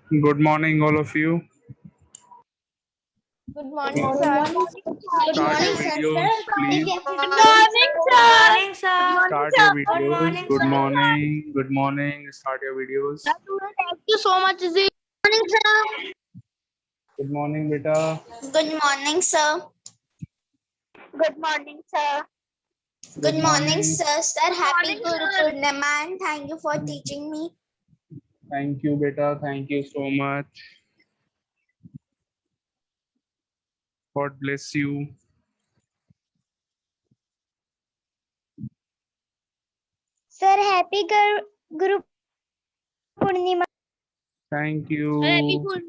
Good morning, all of you. Good morning, sir. Good Start your morning, sir. videos, please. Good morning, sir. Morning, sir. Start your Good videos. morning, Good sir. morning. Good morning. Start your videos. Thank you so much, Izzy. Good morning, sir. Good morning, beta. Good morning, sir. Good morning, sir. Good morning, sir. Sir, happy Guru Purnima and thank you for teaching me. Thank you, beta. Thank you so much. God bless you. Sir, happy Guru Purnima. Thank Happy you.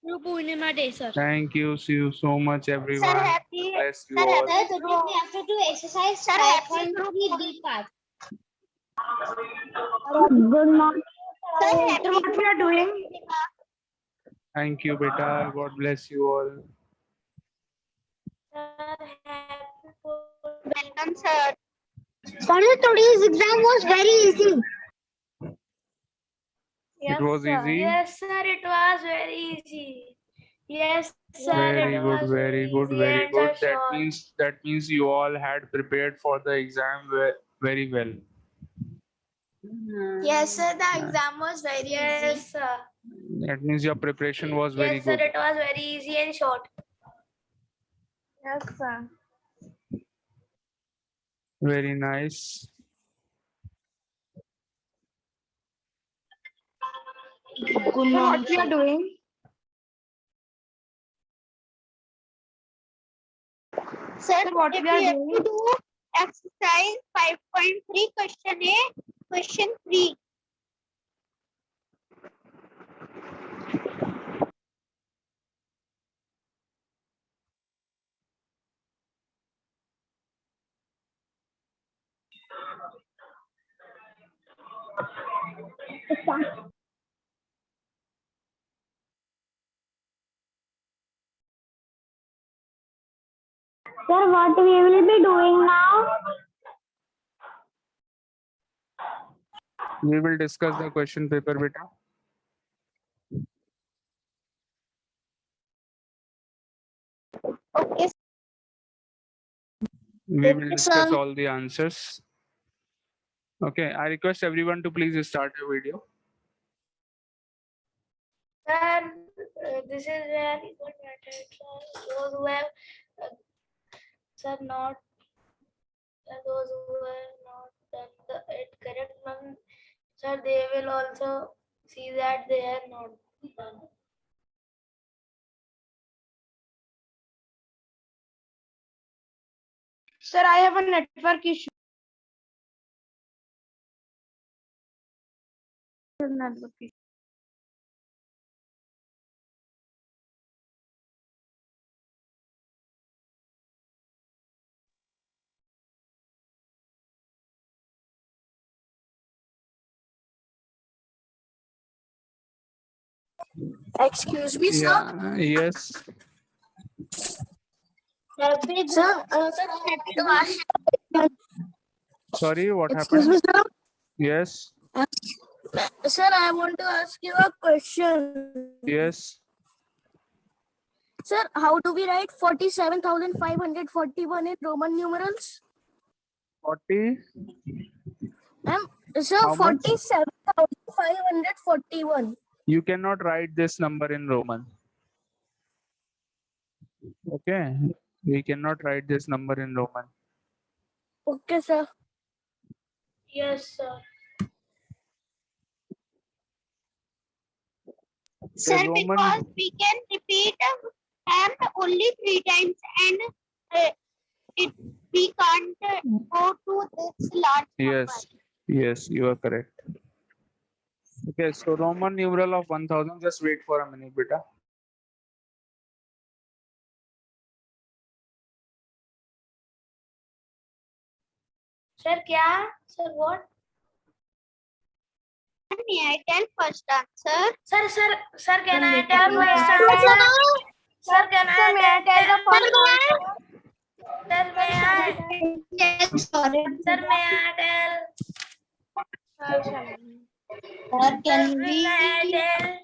Guru Purnima Day, sir. Thank you. See you so much, Sir, everyone. happy. Bless you Sir, all. happy Guru. We have to do exercise. Sir, happy Guru B part. Good morning. Sir, happy what we are doing. Thank you, beta. God bless you all. Welcome, sir. Sir, today's exam was very easy. It was easy. Yes, sir. It was very easy. Yes, sir. Very It good. was Very good. easy Very and good. sure. That means you all had prepared for the exam very well. Yes, sir. The exam was very easy. Yes, sir. That means your preparation was very Yes, sir. good. It was very easy and short. Yes, sir. Very nice. Good morning. What we are doing? Sir, what we are doing? To do exercise 5.3 question A, question 3. Sir, what we will be doing now? We will discuss the question paper, beta. Okay, We will Yes, discuss sir. all the answers. Okay, I request everyone to please start your video. Sir, this is where good method, sir. Those who have, sir, not those who have not done it correct one, sir, they will also see that they are not done. Sir, I have a network issue. Network issue. Excuse me, sir. Yeah, yes. Sir, sir, I have to ask. Sorry, what Excuse happened? me, sir. Yes, Sir, I want to ask you a question. yes. Sir, how do we write 47,541 in Roman numerals? 40. Sir, How much? 47,541. You cannot write this number in Roman. Okay, we cannot write this number in Roman. Okay, sir. Yes, sir. Sir, Roman- because we can repeat and only 3 times and we can't go to this large Yes, yes, you are correct. Okay, so Roman numeral of 1000. Just wait for a minute, beta. Sir, kya? Sir, what? May I tell first answer? Sir, can I tell first answer? Sir, can I tell the first answer? Sir, may I? Yes, sorry. Sir, may I tell? Or can Sir, may I we? tell?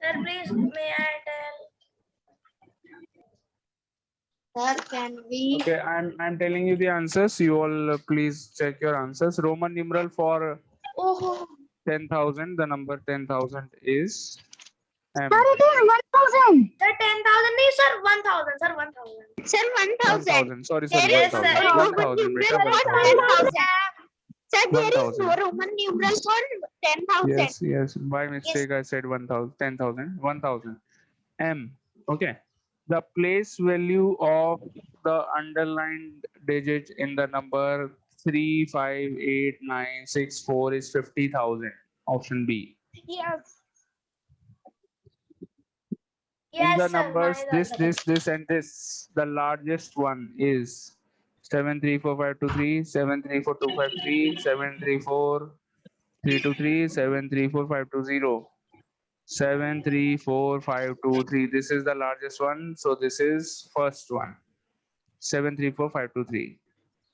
Sir, please, may I tell? Sir, can we? Okay, I'm telling you the answers. You all please check your answers. Roman numeral for Oh, 10,000. The number 10,000 is M. sir, it is 1,000. Sir, 10,000 is sir 1,000. Sir, 1,000. Sir, 1,000. 1,000. Sorry, There Yes, is 1,000. sir. no 1,000. numeral Beta, for 1,000. 10,000. Sir, there is no 1,000. Roman numeral for 10,000. Yes, yes. By mistake, I said 1,000. 10,000. 1,000. M. Okay. The place value of the underlined digit in the number 358,964 is 50,000. Option B. Yes. In Yes, the sir. numbers Mine is also this and this, the largest one is 734,523, 734,253, 734,323, 734,520, 734,523. This is the largest one, so this is first one. 734,523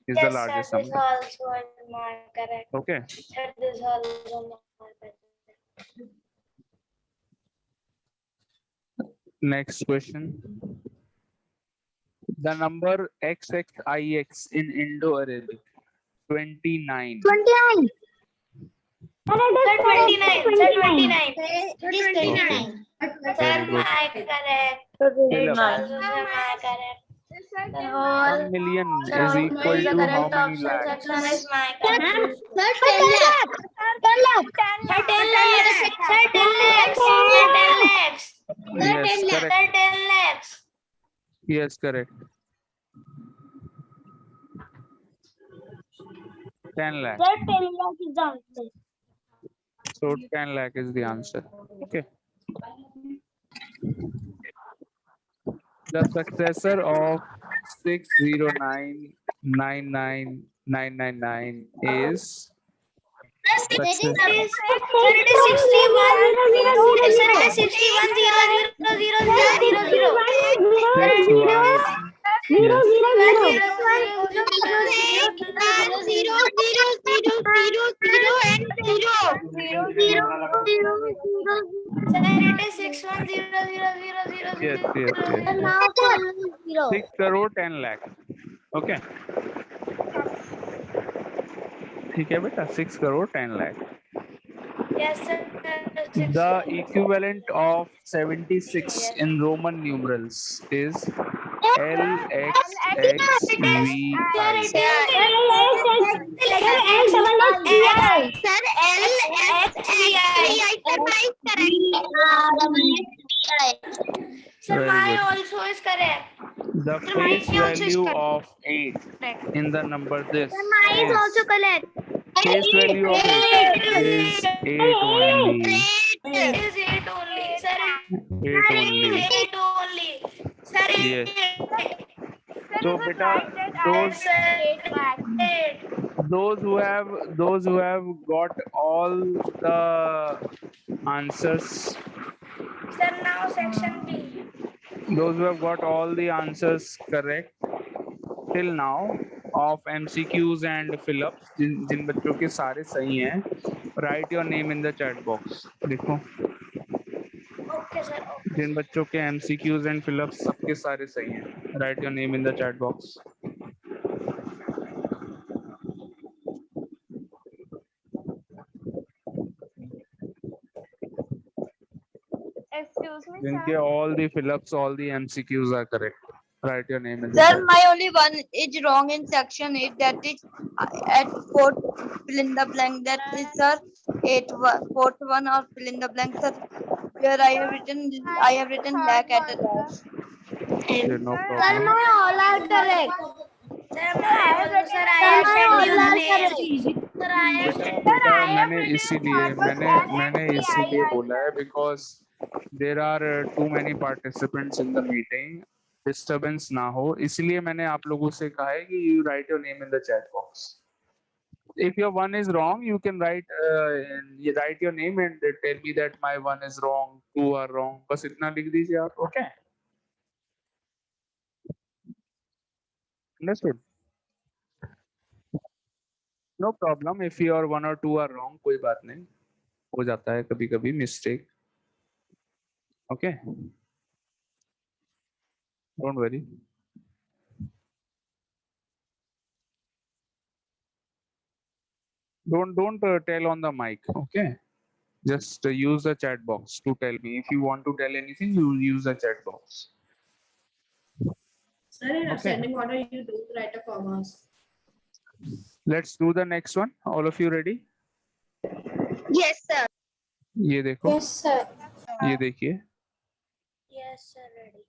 is the Yes, sir. largest This number. also is my correct. Okay. Sir, this also my correct. Next question. The number XXIX in Indo-Arabic 29. 29. Sir, 29. Sir, 29. It is 29. Sir, Very good. my correct. Philip. It's also sir, my correct. Sir, 1 million Sir, is all equal is the to how correct many option. lakhs? Section is my Sir, correct. 10 lakh. 10 lakh. Sir, 10 lakhs. Sir, 10 lakhs. Sir, 10 lakhs. Yes, Sir, correct. 10 lakhs. Yes, correct. 10 lakh. Sir, 10 lakh is the answer. So 10 lakh is the answer. Okay. The successor of 609,99999 is That is success. Sir, it is 61. Sir, it is 61 0 0 0 0 0 0. 61. Yes. Sir, it is 61 0 0 0 0 Yes, 0. yes, yes. And now 0. 6 crore 10 lakh. Okay. ठीक है बेटा 6 crore 10 lakh. Yes, sir. 6 The crore. equivalent of 76 Yes. in Roman numerals is LXXVI. Sir, Very my good. also is correct. The Sir, face mine also is value correct. of 8 in the number this Mine is also is correct. face value of 8 is 8 only. It is 8 only. Sir, 8 only. 8 only. Sir, Yes. 8. So beta those those who have got all the answers, Sir, now section B. those who have got all the answers correct till now of MCQs and fill-ups, जिन बच्चों के सारे सही हैं, write your name in the chat box. देखो Okay, sir. Okay. जिन बच्चों के MCQs and fill-ups सबके सारे सही हैं, write your name in the chat box. Excuse me, जिनके all the fill-ups, all the MCQs are correct. Write your name in the Sir, chat. my only one is wrong in section 8. That is at fourth fill in the blank. That is sir, fourth one or fill in the blank. Sir, where I have written lack at the last. Okay, no Sir, problem. my all are correct. Sir, my also, sir, I have sent you the name. Sir, I have बेटा sent. बेटा मैंने इसीलिए बोला है because there are too many participants in the meeting, disturbance ना हो, इसलिए मैंने आप लोगों से कहा है कि you write your name in the chat box. If your one is wrong, you can you write your name and tell me that my one is wrong, two are wrong. बस इतना लिख दीजिए आप. Okay. Understood. No problem. If your one or two are wrong, कोई बात नहीं, हो जाता है कभी कभी mistake. Okay, don't worry. Don't tell on the mic. Okay, just use the chat box to tell me. If you want to tell anything, you use the chat box. Sir, in Okay. ascending order, you don't write a commas. Let's do the next one. All of you ready? Yes, sir. ये देखो, Yes, sir. ये देखिए. Yes, sir. Ready.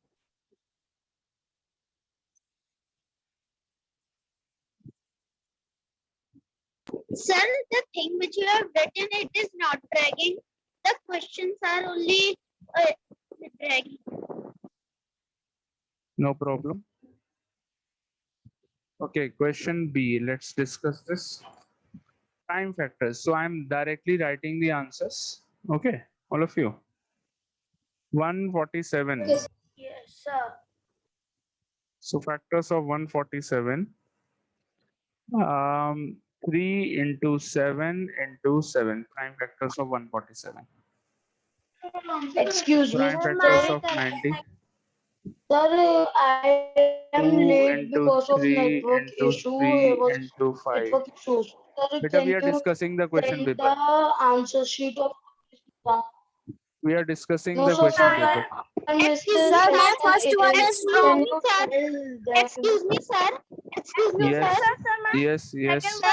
Sir, the thing which you have written, it is not dragging. The questions are only dragging. No problem. Okay, question B. Let's discuss this. Time factors. So I'm directly writing the answers. Okay, all of you. 147. Yes, sir. So factors of 147. 3 into 7 into 7. Prime factors of 147. Excuse me. Prime factors of 90. Sir, I am 2 late into because of 3 network into issue. 3 There was into 5. network issues. Sir, Beta, we can are you discussing the question send paper. the answer sheet of We are discussing no, the sir, question sir. paper. Excuse me, Sir, sir. my first one is wrong. Excuse me, sir. Excuse me, Yes, sir. yes, yes. Sir, sir,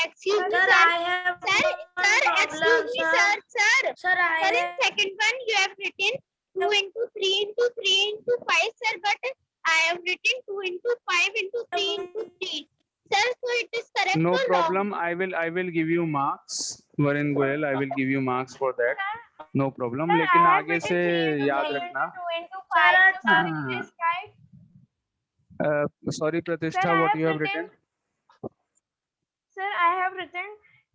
excuse me, Sir, sir. I have Sir, one sir, problem, excuse me, sir. Sir, Sir, I sir, in have second one you have written 2 into 3 into 3 into 5, sir, but I have written 2 into 5 into 3 into 3. Sir, so it is correct No or wrong? problem. I will give you marks. Varin Goyal, I will give you marks for that. No problem. लेकिन आगे से याद रखना. Sorry, Pratishtha, Sir, I what have you have written- written? Sir, I have written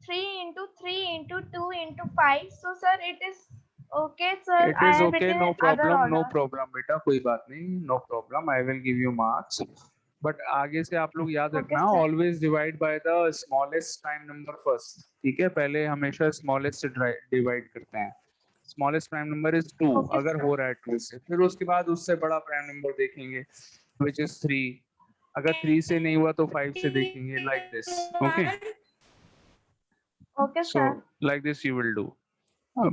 3 into 3 into 2 into 5. So, sir, it is okay, sir. It I is have okay. written No in other problem. No order. problem, बेटा. कोई बात नहीं. No problem. I will give you marks. But आगे से आप लोग याद Okay, रखना. sir. Always divide by the smallest prime number first. ठीक है? पहले हमेशा smallest से divide करते हैं. Smallest prime number is 2. Okay, अगर sir. हो रहा है 2 से, फिर उसके बाद उससे बड़ा prime number देखेंगे, which is 3. अगर 3 से नहीं हुआ तो 5 से देखेंगे, like this. Okay? Okay, So sir. like this you will do.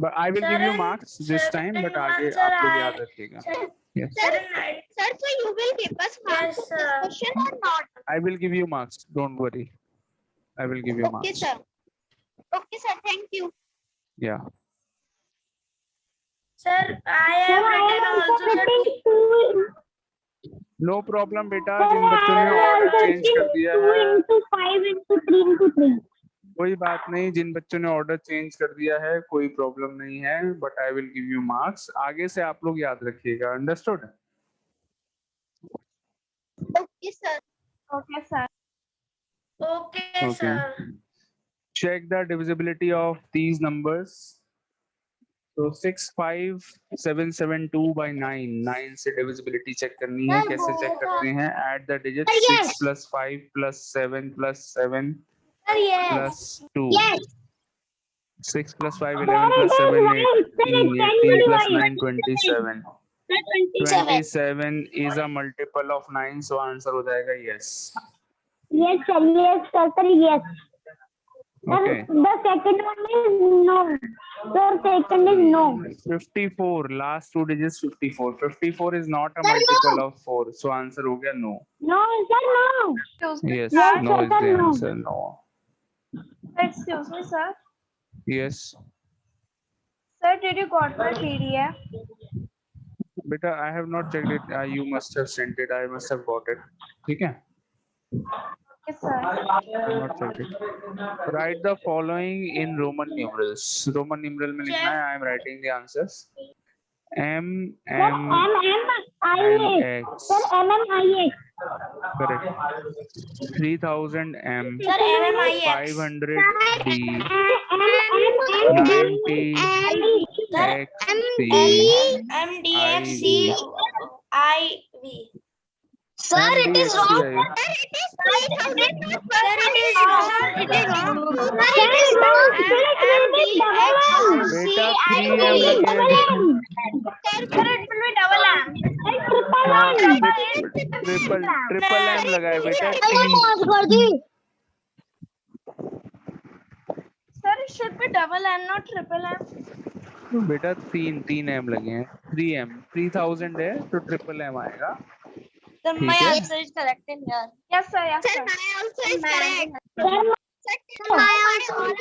But I will give you marks this time. But आगे sir, आप लोग I- याद रखिएगा. Yes. Sir, sir, so you will give us marks Yes, for this sir. question or not? I will give you marks. Don't worry. I will give you Okay, marks. sir. Okay, sir, thank you. Yeah. Sir, I have written also, sir. No problem, बेटा. जिन बच्चों ने order change कर दिया है, 5 into 3 into 3. कोई बात नहीं. जिन बच्चों ने ऑर्डर चेंज कर दिया है, कोई प्रॉब्लम नहीं है. But I will give you marks. आगे से आप लोग याद रखिएगा. Understood? Okay, sir. Okay, sir. Okay, Okay. sir. Check the divisibility of these numbers. So 65772 by 9. 9 से divisibility check करनी है. कैसे check करते हैं? Add the digits. 6 plus 5 plus 7 plus 7 Sir, yes. plus 2. Yes. 6 plus 5 11 plus 7 18 18 plus 9 27. 27 is a multiple of 9. So answer हो जाएगा yes. Yes, sir. Yes, sir. Yes. Okay. The second one is no. Sir, second is no. 54. Last two digits 54. 54 is not a multiple of 4. So answer हो गया no. No, sir, no. Excuse me, Yes, Yes, no sir, is the no. answer. No. excuse me, sir. Yes. Sir, did you got my PDF? Beta, I have not checked it. You must have sent it. I must have got it. ठीक है? Yes, sir. I have not checked it. Write the following in Roman numerals. Roman numeral में लिखना है. I am writing the answers. M M and X. Sir, MMIX. Correct. 3000 M. Sir, MMIX. 500 D. 90 Sir, XC. MDFC IV. Sir, it is wrong. MBHCI. Sir, it is 3000. Sir, it is wrong. It is wrong. Sir, it is wrong. बेटा 3M लगे हैं. Sir, it will be double M. हाँ, Double triple M लगा है बेटा. Sir, it should be double M, not triple M. बेटा 3 M लगे हैं. 3M 3000 है तो ट्रिपल M आएगा. Sir, ठीक my है. answer is correct in here. Yes, sir. Yes, Sir, sir. my also is correct. My also. Sir,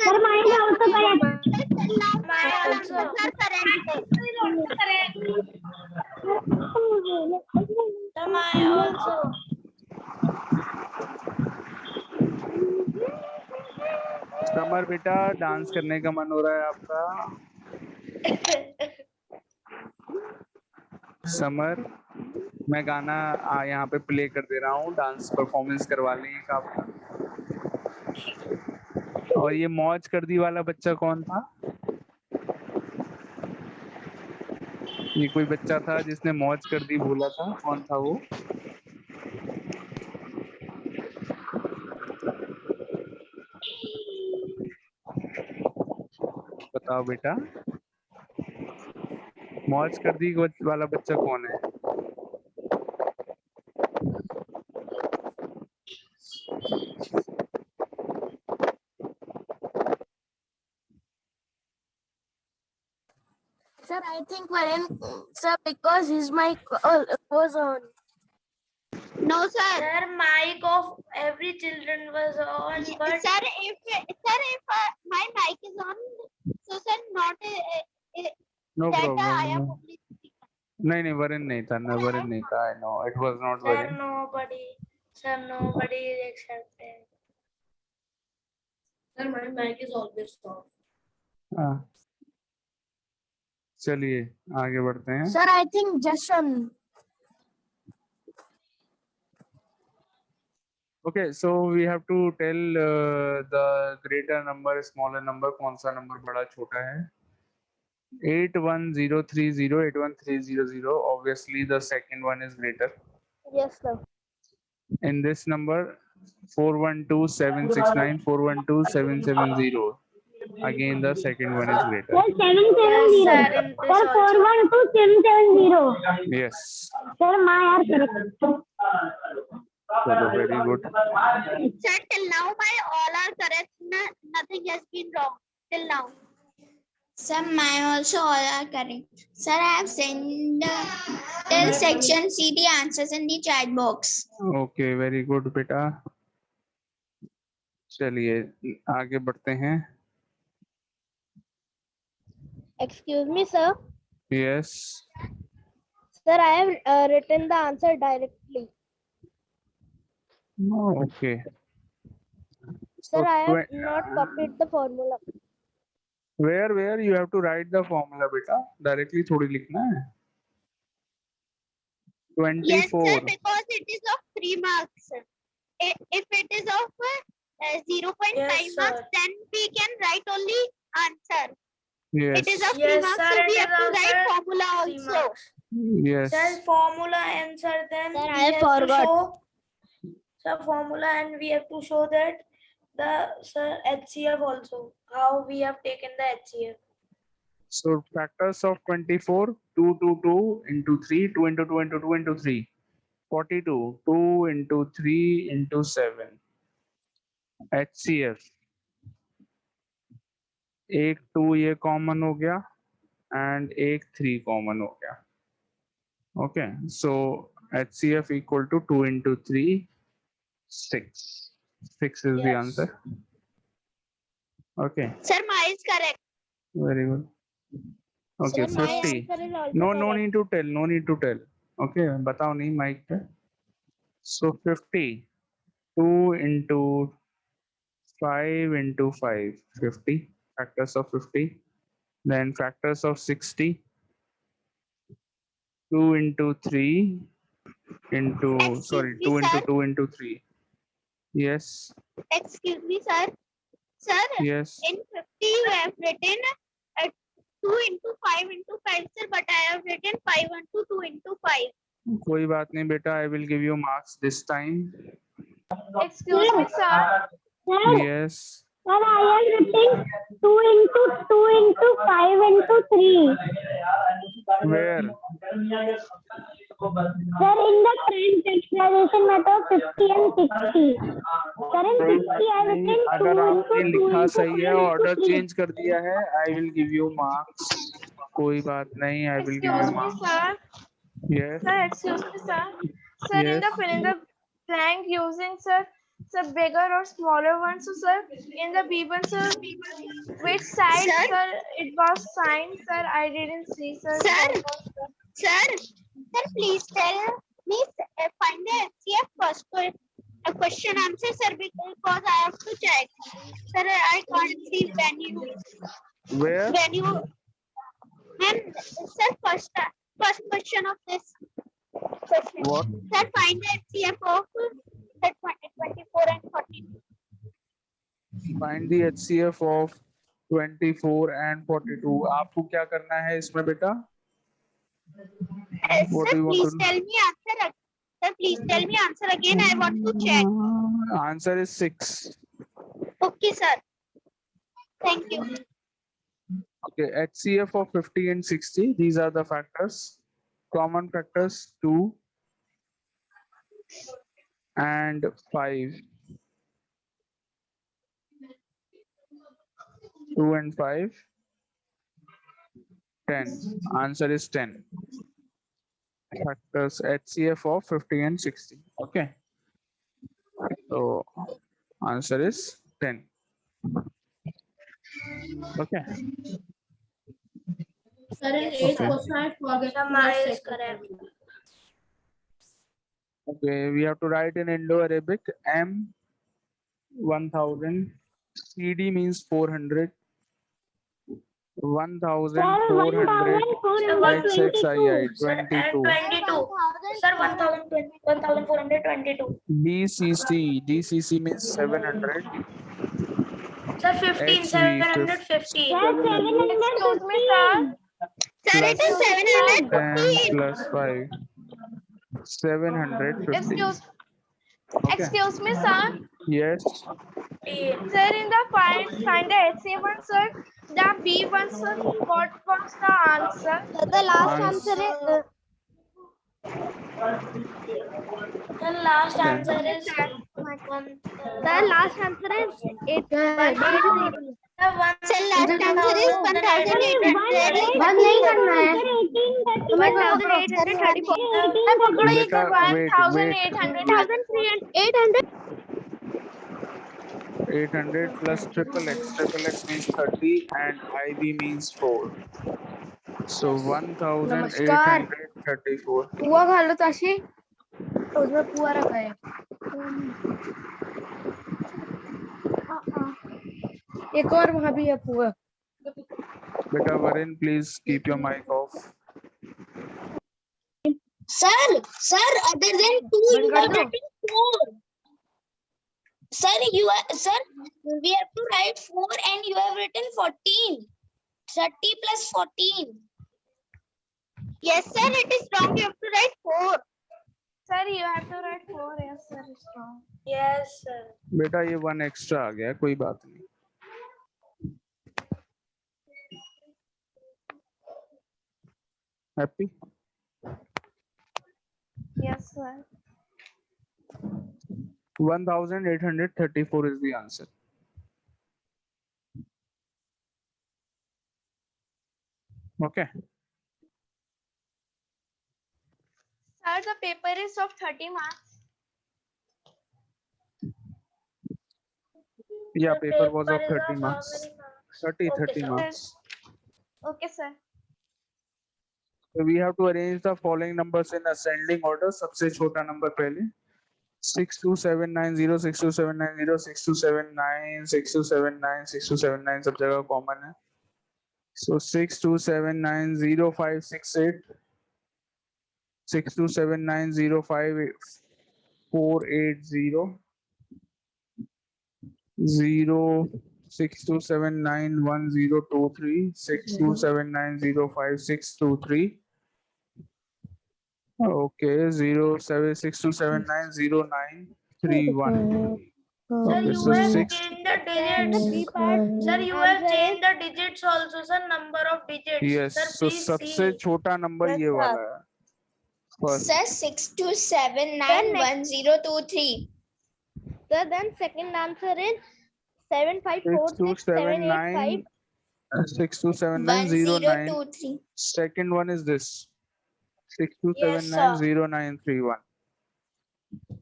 Sir, my also. Summer बेटा dance करने का मन हो रहा है आपका? समर मैं गाना यहाँ पे प्ले कर दे रहा हूँ, डांस परफॉर्मेंस करवा लें एक आपका. और ये मौज कर दी वाला बच्चा कौन था? ये कोई बच्चा था जिसने मौज कर दी बोला था, कौन था वो? बताओ बेटा, मौज कर दी वाला बच्चा कौन है? Sir, I think Varun, sir, because his mic was on. no, sir. Sir, mic of every children was on, but Sir, if my mic is on, so sir, not no that I problem. am only. नहीं वरुण नहीं था ना, वरुण नहीं था. I know it was not sir, Varun. nobody is accepted. Sir, my mic is always off. हाँ, चलिए आगे बढ़ते हैं. Sir, I think Jashan. Okay, so we have to tell the greater number, smaller number. कौन सा नंबर बड़ा छोटा है? 81030, 81300. Obviously, the second one is greater. Yes, sir. In this number, 412769, 412770. Again, the second one is greater. Yes, sir, in this also. 412770. Yes. Sir, my are correct. Chalo, very good. Sir, till now my all are correct. Nothing has been wrong till now. Sir, mine also all are correct. Sir, I have sent till section C the answers in the chat box. Okay, very good, बेटा. चलिए आगे बढ़ते हैं. Excuse me, sir. Yes. Sir, I have written the answer directly. Okay. Sir, I have twen- not copied the formula. Where you have to write the formula, बेटा. Directly थोड़ी लिखना है. Yes, 24. sir, because it is of 3 marks. If it is of 0.5 Yes, marks, sir. then we can write only answer. Yes. It is of 3 Yes, marks, sir, so we it have is to of write 3 formula also. marks. Yes. Sir, formula answer, then Sir, we I have to forgot. show the formula and we have to show that the HCF also, how we have taken the HCF. So factors of 24, 2 to 2 into 3, 2 into 2 into 2 into 3. 42, 2 into 3 into 7. HCF. एक 2 ये common हो गया and एक 3 common हो गया. Okay, so HCF equal to 2 into 3, 6. 6 is the Yes. answer. Okay, Sir, my is correct. very good. Okay, Sir, my 50. answer is also No correct. need to tell, no need to tell. Okay, बताओ नहीं mic पे. So 50, 2 into 5 into 5, 50. Factors of 50. Then factors of 60. 2 into 3 into, sorry, Excuse me, 2 into sir. 2 into 3. Yes, Excuse me, sir. Sir, yes. in 50 you have written 2 into 5 into 5, sir, but I have written 5 into 2 into 5. कोई बात नहीं बेटा, I will give you marks this time. Excuse me, sir. Yes. Sir, I am writing 2 into 2 into 5 into 3. Where? Sir, in the current factorization method 50 and 60. Sir, in 60 I have written 2 अगर into आपने 2 लिखा into सही 3 है, into order 3. Change कर दिया है, I will give you marks. कोई बात नहीं, I will give you Excuse me, marks. sir. Yes. Sir, excuse me, sir. Sir, in the Yes. fill in the blank using sir bigger or smaller one. So sir, in the B1 sir, which side sir it was signed, sir? I didn't see, sir. Sir, please tell me, find the HCF first question answer, sir, because I have to check. Sir, I can't see Where? when you, and sir, first question of this question. What? Sir, find the HCF of the 24 and 42. Find the HCF of 24 and 42. आपको क्या करना है इसमें बेटा? What do Sir, you want please to tell me answer. Sir, please tell me answer again. I want to check. Answer is 6. Okay, sir. Thank you. Okay, HCF of 50 and 60. These are the factors. Common factors 2 and 5. 2 and 5. 10. Answer is 10. Factors HCF of 50 and 60. Okay. So answer is 10. Okay. Sir, in 8th question, I forget to write second. Okay, we have to write in Indo-Arabic M 1000. CD means 400. 1400 XXII 22. Sir, 1422. DCC means 700. Sir, 15, HV 715. Excuse me, sir. Sir, it is 10 715. plus 5. 750. Excuse me, sir. Yes. Sir, in the find the HC1, sir, the B1, sir, what was the answer? The last Answer. answer is The last answer is the last answer is 8. Sir, last answer is 1834. Beta, wait. 800 plus triple X. Triple X means 30 and IB means 4. So 1834. पुआ खा लो ताशी, उसमें पुआ रखा है। एक और वहाँ भी है पुआ। Beta Varin, please keep your mic off. Sir, other than 2, you are writing 4. Sir, we have to write 4 and you have written 14. 30 plus 14. Yes, sir, it is wrong. You have to write 4. Sir, you have to write 4. Yes, sir, it's wrong. yes, sir. बेटा ये 1 extra आ गया, कोई बात नहीं. Happy? Yes, sir. 1834 is the answer. Okay. Sir, the paper is of 30 marks. Yeah, The paper was of paper is 30 of marks. how many marks? 30 Okay, 30 sir. marks. Okay, sir. So we have to arrange the following numbers in ascending order. सबसे छोटा number पहले 62790 62790 6279 6279 6279 सब जगह common है. So 62790568 627905480 627911023 627905623 Okay, 07627909331. Sir, Okay, you so have six. changed the digits. The three part Sir, you have answer is changed the digits also, sir. Number of digits. Yes, Sir, so please सबसे see. छोटा number Yes, ये sir. वाला है first. Sir, 62791023. sir. Then second answer is 7546785. 6279 1023. Second one is this Yes, sir. 62790931.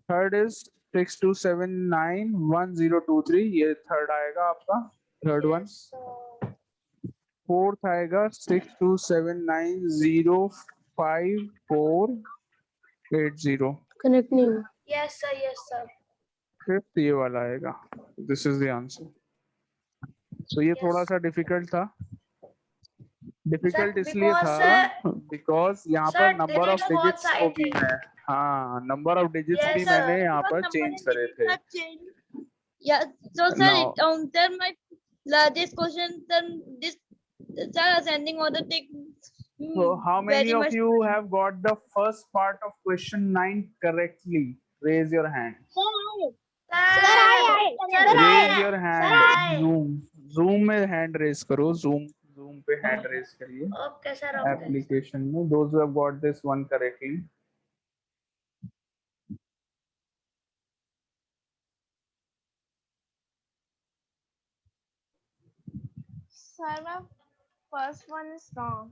Third is 62791023. ये third आएगा आपका. Third one. Yes, sir. Fourth आएगा 6279054880. Connect नहीं हुआ. Yes, sir. Yes, sir. Fifth ये वाला आएगा. This is the answer. So ये थोड़ा Yes. सा डिफिकल्ट था. डिफिकल्ट Sir, इसलिए because, था बिकॉज यहाँ पर sir, नंबर ऑफ digits बहुत डिजिट्स सारे को भी थे. मैं नंबर ऑफ डिजिट्स Yes, भी sir. मैंने यहाँ पर Because चेंज number करे and थे. digits are changed. Yeah. So sir, Now- sir, my this question, sir, this sir ascending order take. So how many very of much you time. have got the first part of question 9 correctly? Raise your hand. Sir, Raise your hand. Sir, Zoom में hand raise करो. Zoom पे hand raise करिए. Okay, sir. Okay. Application में those who have got this one correctly. Sir, my first one is wrong.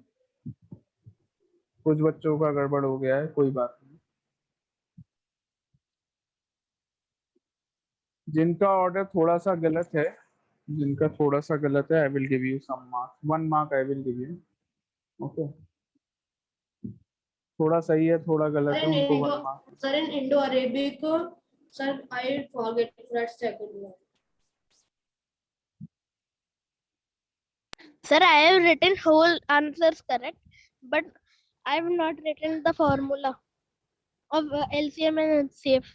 कुछ बच्चों का गड़बड़ हो गया है, कोई बात नहीं. जिनका ऑर्डर थोड़ा सा गलत है, I will give you some marks. 1 mark I will give you. Okay. थोड़ा सही है, थोड़ा गलत है, उनको 1 mark. Sir, in Indo-Arabic, sir, I forget that second one. Sir, I have written whole answers correct, but I have not written the formula of LCM and HCF.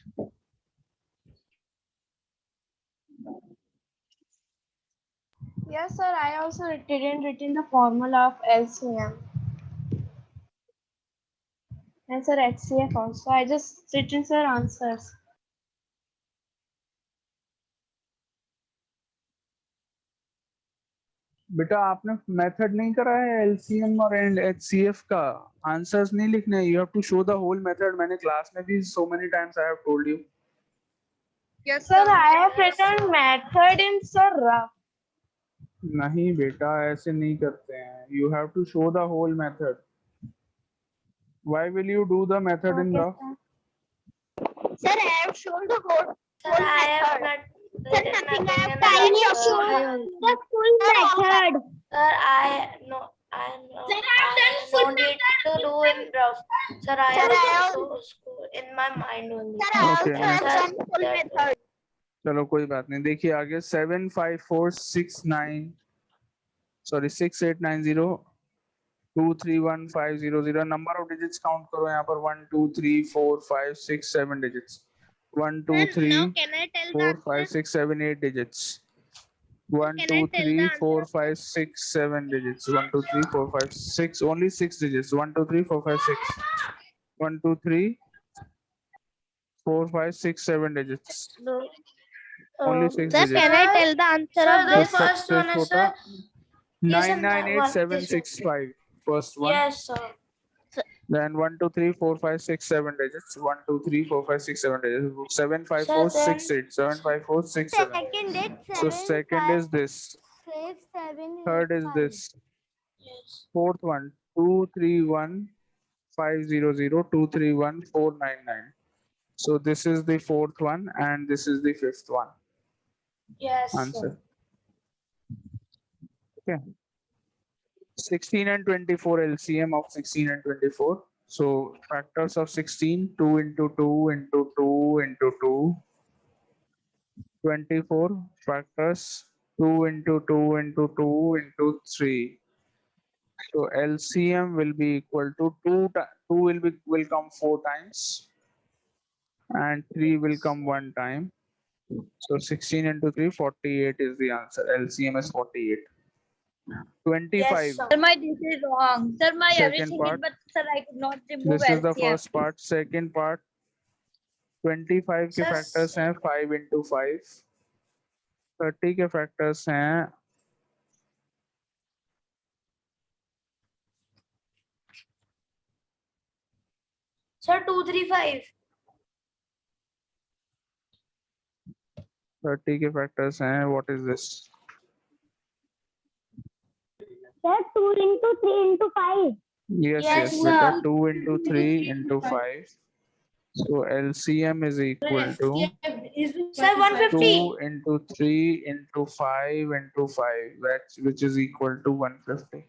Yes, sir. I also didn't written the formula of LCM. And sir, HCF also. I just written sir answers. बेटा आपने method नहीं करा है LCM और HCF का. Answers नहीं लिखने. You have to show the whole method. मैंने क्लास में भी so many times I have told you. Yes, Sir, sir. I have written method in sir rough. नहीं बेटा, ऐसे नहीं करते हैं. You have to show the whole method. Why will you do the method in rough? Sir, I have shown the whole Sir, I have not Sir, written nothing. nothing I have in tiny the of shown the full method. Sir, I no need to do in rough. Sir, I Sir, I have have- to school in my mind only. Sir, I Okay. also have Sir, done full that- method. चलो कोई बात नहीं. देखिए आगे 75469 23150 number of digits count करो. यहाँ पर 1 2 3 4 5 6 7 digits. 1 2 3 Now can I tell 4 the 5 6 7 8 digits. 1 2 3 4 5 6 7 digits. 1 2 3 4 5 6 only 6 digits. 1 2 3 4 5 6. 1 2 3 4 5 6 7 digits. Only 6 sir, digits. can I tell the answer Sir, of the this? first one is sir. Yes, sir, 998765. First one. Yes, sir. Then 1 2 3 4 5 6 7 digits. 1 2 3 4 5 6 7 digits. 7 5 Sir, 4 then- 6 8. 7 5 4 6 7. So second is this. Third is this. Yes. Fourth one 2 3 1 5 0 0 2 3 1 4 9 9. So this is the fourth one and this is the fifth one. Yes, Answer. sir. Okay. 16 and 24 LCM of 16 and 24. So factors of 16, 2 into 2 into 2 into 2. 24 factors 2 into 2 into 2 into 3. So LCM will be equal to 2 will come 4 times and 3 will come 1 time. So 16 into 3 48 is the answer. LCM is 48. 25. Yes, sir. Sir, my this is wrong. Sir, my Second everything part. is, but sir, I could not remove This is the LCM. first part. Second part, 25 के Sir, factors हैं 5 into 5. 30 के factors हैं Sir, 235. 30 के factors हैं. What is this? Sir, 2 into 3 into 5. Yes, Yes, beta. sir. 2 into 3 into 5. So LCM is equal to Sir, 150. 2 into 3 into 5 into 5, which is equal to 150.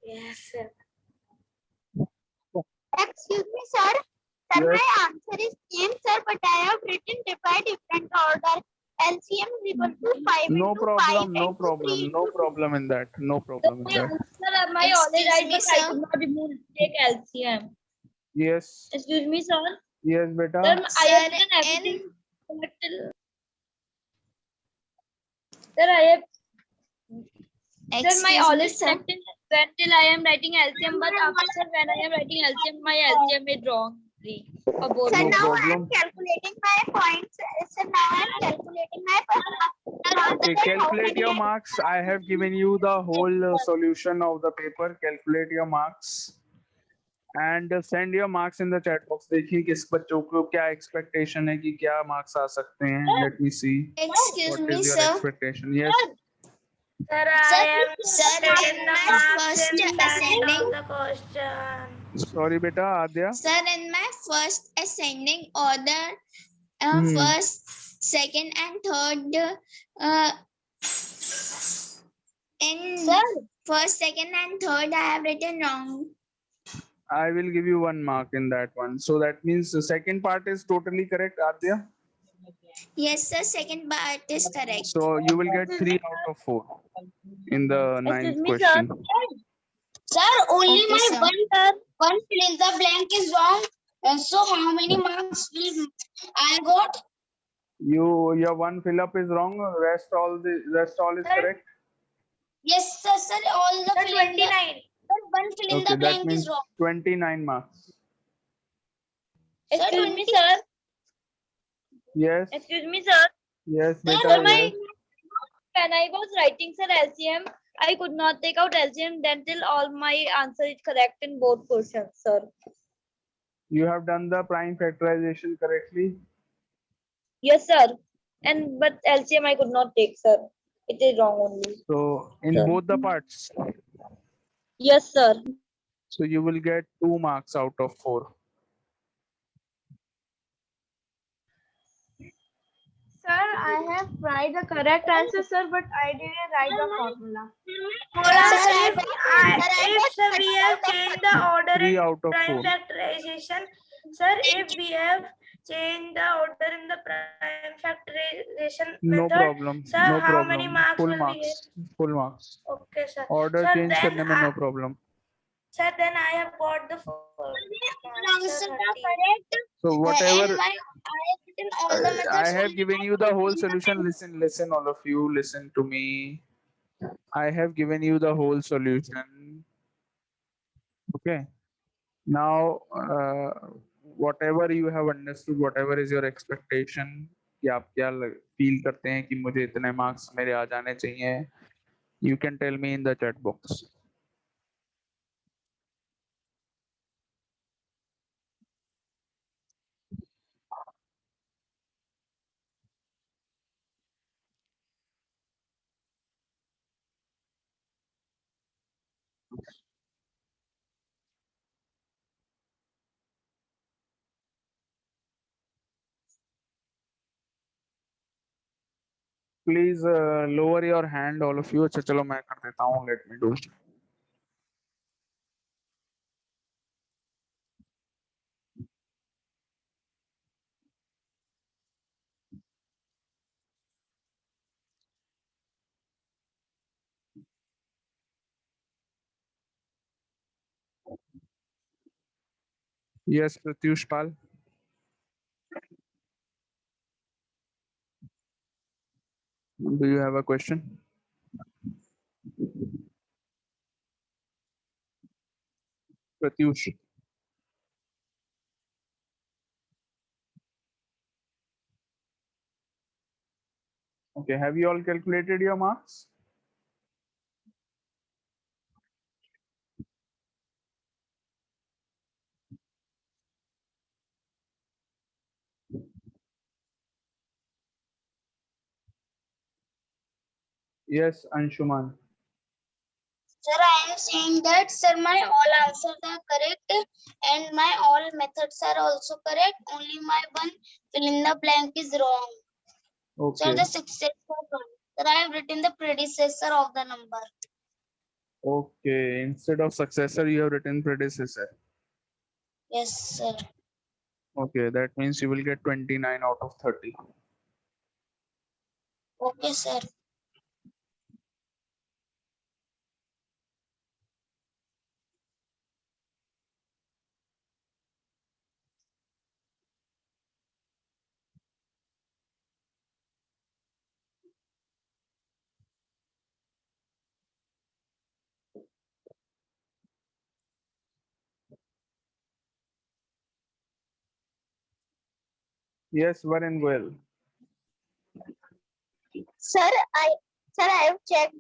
Yes, sir. Excuse me, sir. Sir, Yes. my answer is same, sir, but I have written by different order. LCM is equal to 5 No into problem, 5 no into problem, 3 no into problem in that. No problem in My that. answer, my all is right, Excuse me, but I sir. could not remove take LCM. Yes, Excuse me, sir. yes, Sir, beta. I have Sir, written everything in correct till- Sir, I have. Sir, my excuse all me, is sir. correct till I am writing LCM, but after sir, when I am writing LCM, my LCM is wrong. For both. Sir, No now I problem. am calculating my points. Sir, now I am calculating my Okay, calculate your marks. I have given you the whole solution of the paper. Calculate your marks and send your marks in the chat box. देखिए किस बच्चों को क्या expectation है कि क्या marks आ सकते हैं. Let me see. Excuse What me, is your sir. expectation? Yes. Sir, I am Sir, written in the my marks first in front ascending, of the question. Sorry, beta. Adya. sir, in my first ascending order, Hmm. first, second, and third, in first, second, and third, I have written wrong. I will give you 1 mark in that one. So that means the second part is totally correct, Adya. Yes, sir, second part is correct. So you will get 3 out of 4 in the Excuse 9th me, sir. question. Sir, only Okay, my sir. one fill in the blank is wrong. So how many marks will I got? Your 1 fill up is wrong. Rest all is Sir. correct. Yes, sir, sir, all the Sir, fill in the 29. one fill in Okay, the that blank means is wrong. 29 marks. Excuse me, sir. Yes, Excuse me, sir. yes, Sir, beta, my yes. when I was writing sir LCM, I could not take out LCM then till all my answer is correct in both questions, sir. You have done the prime factorization correctly. Yes, sir. And but LCM I could not take, sir. It is wrong only. So in Sir. both the parts, Yes, sir. so you will get 2 marks out of 4. Sir, I have tried the correct answer, sir, but I didn't write the formula. Sir, Sir, if we have changed the order 3 in out of prime 4. factorization, sir, if we have changed the order in the prime factorization No method, problem. sir, No how many problem. marks Full will we marks. Full marks. get? Okay, sir. Order Sir, change then करने में no problem. Sir, then I have got the full marks, sir, 30. So whatever I have written all the methods. I have given you the whole solution. Listen, all of you, listen to me. I have given you the whole solution. Okay. Now, whatever you have understood, whatever is your expectation, कि आप क्या feel करते हैं कि मुझे इतने marks मेरे आ जाने चाहिए, you can tell me in the chat box. Please lower your hand, all of you. अच्छा चलो मैं कर देता हूँ. Let me do. Yes, Pratyush Pal. Do you have a question? Pratyush. Okay, have you all calculated your marks? Yes, Anshuman. Sir, I am saying that, sir, my all answers are correct and my all methods are also correct. Only my one fill in the blank is wrong. So Okay. the successor one. Sir, I have written the predecessor of the number. Okay. Instead of successor, you have written predecessor. Yes, sir. Okay, that means you will get 29 out of 30. Okay, sir. Yes, Varun, well. Sir, I have checked